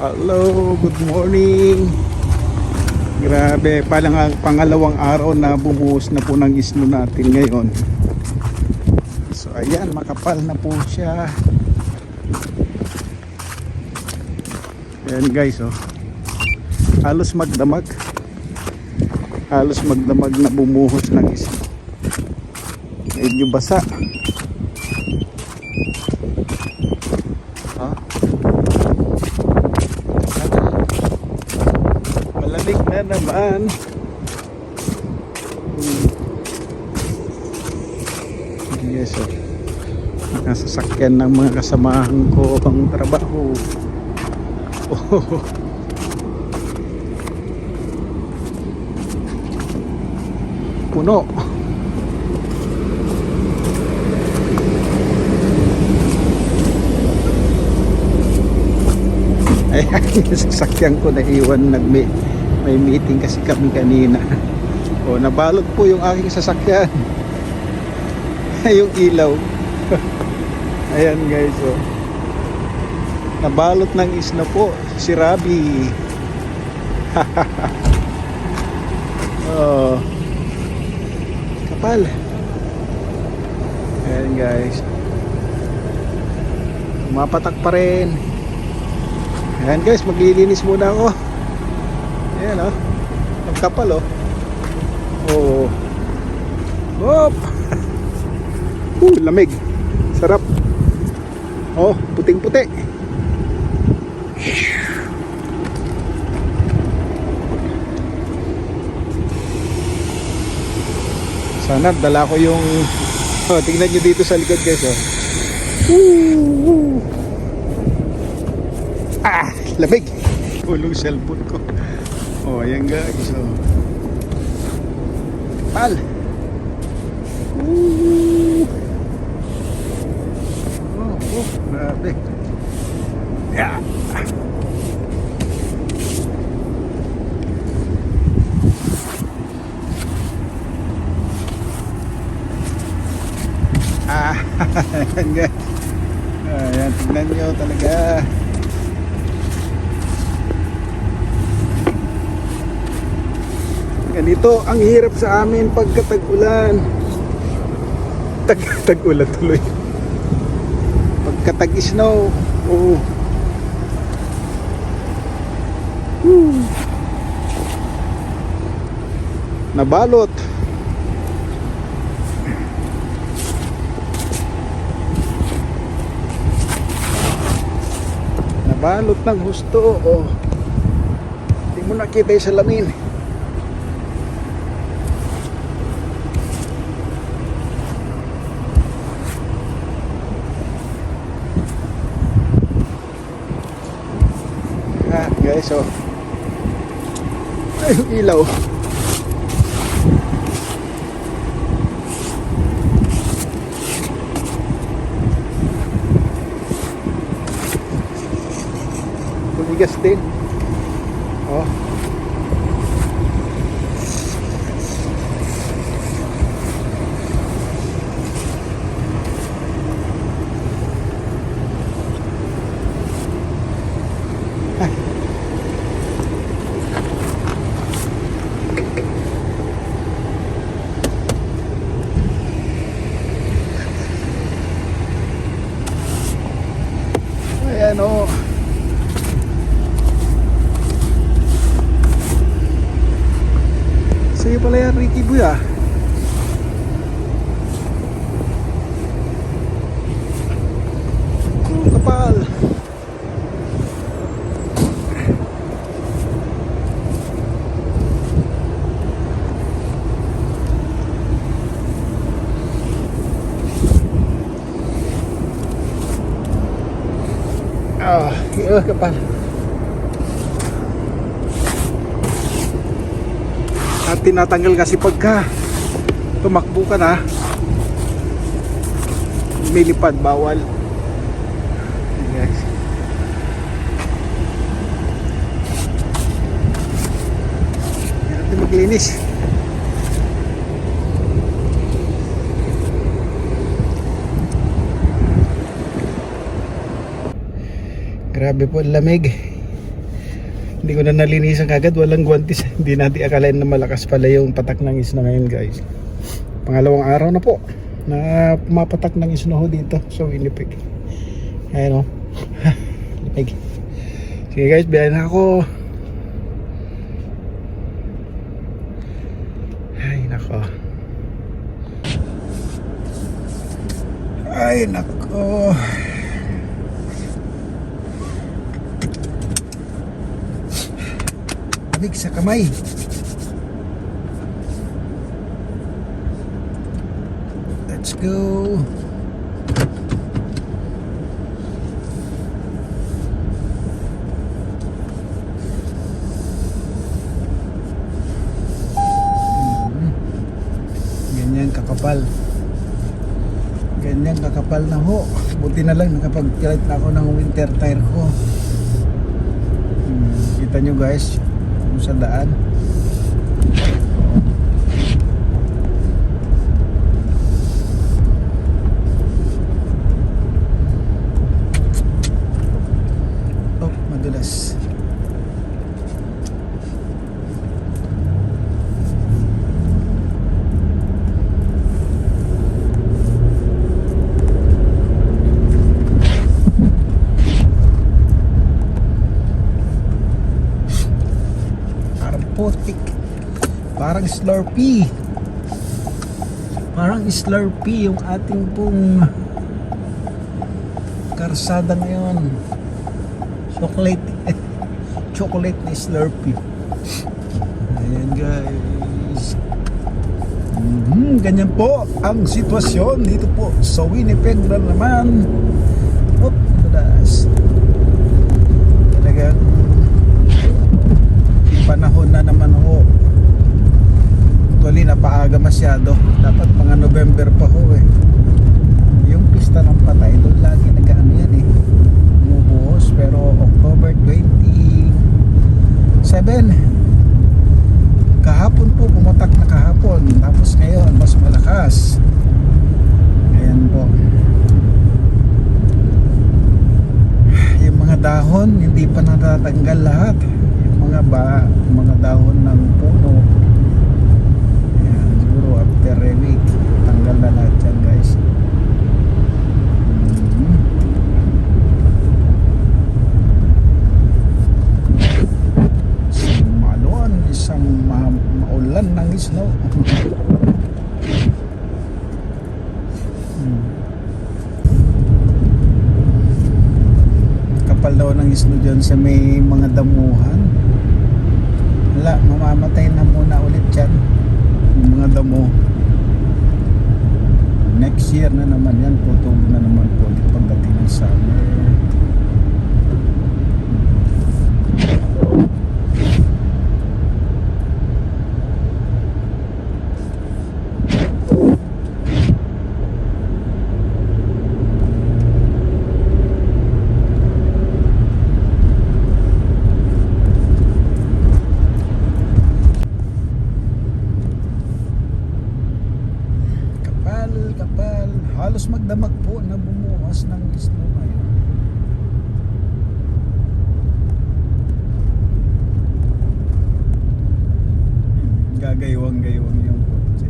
Hello, good morning. Grabe, pangalawang araw na bumuhos na po ng snow natin ngayon. So ayan, makapal na po siya. Ayan guys, oh. Halos magdamag na bumuhos ng snow. Medyo basa. Malamig na naman. Yes, sir. Nakasasakyan ng mga kasamahan ko pang trabaho. Oh. Puno. Ayan, yung sasakyan ko naiwan, may meeting kasi kami kanina. O, nabalot po yung aking sasakyan. Yung ilaw. Ayan guys, oh. Nabalot ng snow po si Rabi. Oh. Kapal. Ayan guys. Mapatak pa rin. Ayan guys, maglilinis muna ako. Ayan, oh. Ang kapal, oh. Oh. Hop. Lamig. Sarap. Oh, puting-puti. Sana dala ko yung tingnan nyo dito sa likod guys, oh. Lamig. Hulong cellphone ko. Oh, ayan guys, oh. Pal. Grabe. Yeah. Ayan guys. Ayan, tignan nyo talaga. Ganito ang hirap sa amin pagka tag-ulan. Tag-ulan tuloy. Pagka tag-snow. Oh. Nabalot. Nabalot ng husto. Oh. Hindi mo nakita yung salamin. Guys, oh. Ay, yung ilaw. Tumigas din. Oh. Ayan, oh. Sa'yo pala yan, Ricky Boy, ah. Oh, kapal. Kapal. At tinatanggal kasi pagka tumakbo ka na, lumilipad, bawal. Guys. Hindi maglinis. Grabe po, lamig. Hindi ko na nalinisan kagad, walang guwantes. Hindi natin akalain na malakas pala yung patak ng isno ngayon guys. Pangalawang araw na po na pumapatak ng isno ho dito. So Winnipeg. Ayan o. Lipig. Sige guys, biyahin na ako. Ay nako. Ay nako. Abig sa kamay. Let's go. Ganyan kakapal. Ganyan kakapal na ho. Buti na lang nakapag-ride na ako ng winter tire ko. Kita nyo guys kung sa daan. Oh, madulas. Putik. Parang Slurpee. Parang Slurpee yung ating pong karsada ngayon. Chocolate. Chocolate na Slurpee. Ayan guys. Ganyan po ang sitwasyon dito po sa Winnipeg na naman. Oop, madulas. Talagang panahon na naman ho. Actually napaaga masyado. Dapat mga November pa ho eh. Yung pista ng patay doon lagi nag-ano yan eh, bumubuhos. Pero October 27 kahapon po pumatak na kahapon. Tapos ngayon mas malakas. Ayan po. Yung mga dahon hindi pa natatanggal lahat. Mga dahon ng puno. Ayan, siguro after a week tanggal na lahat yan guys. Malon, isang maulan ng snow. Kapal daw ng snow dyan sa may mga damuhan. Wala, mamamatay na muna ulit yan yung mga damo. Next year na naman yan, tutubo na naman po ulit pagdating ng summer. Kapal, halos magdamag po na bumuhas ng snow ngayon. Gagaywang-gaywang yung kotse.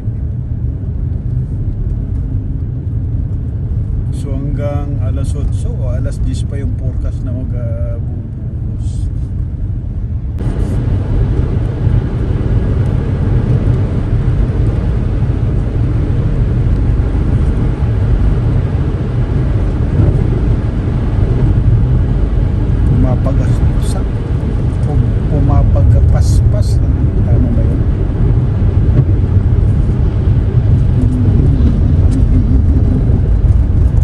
So hanggang alas 8 o alas 10 pa yung forecast na magbubuhos. Pumapagpaspas ano ba yun?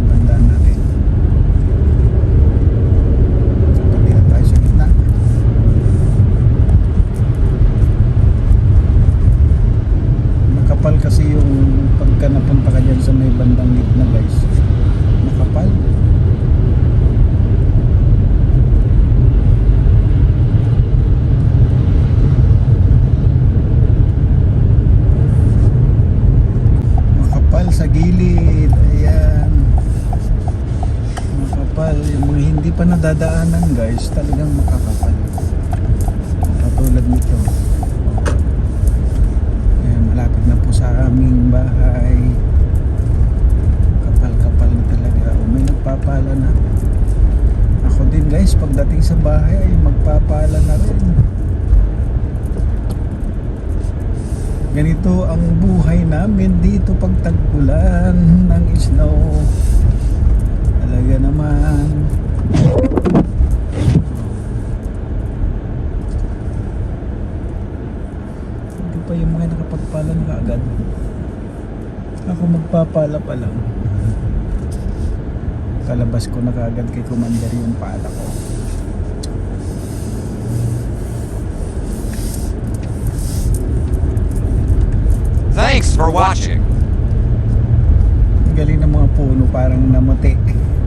Bandaan natin. Pati na tayo sa gitna. Makapal kasi yung pagka napunta ka dyan sa may bandang gitna guys. Makapal. Sa gilid, ayan, makapal. Yung mga hindi pa nadadaanan guys, talagang makakapal. tulad nito. Ayan, malapit na po sa aming bahay. Kapal-kapal na talaga. O, may nagpapala na. Ako din guys, pagdating sa bahay ay magpapala na rin. Ganito ang buhay namin dito pag tag-ulan ng snow. Talaga naman. Hindi pa yung mga nakapagpala na agad. Ako magpapala pa lang. Kalabas ko na kaagad kay Commander yung pala ko. Thanks for watching. Ang galing ng mga puno, parang namuti.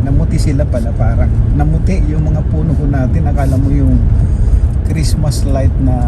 Namuti sila pala, parang namuti yung mga puno ko natin. Akala mo yung Christmas light na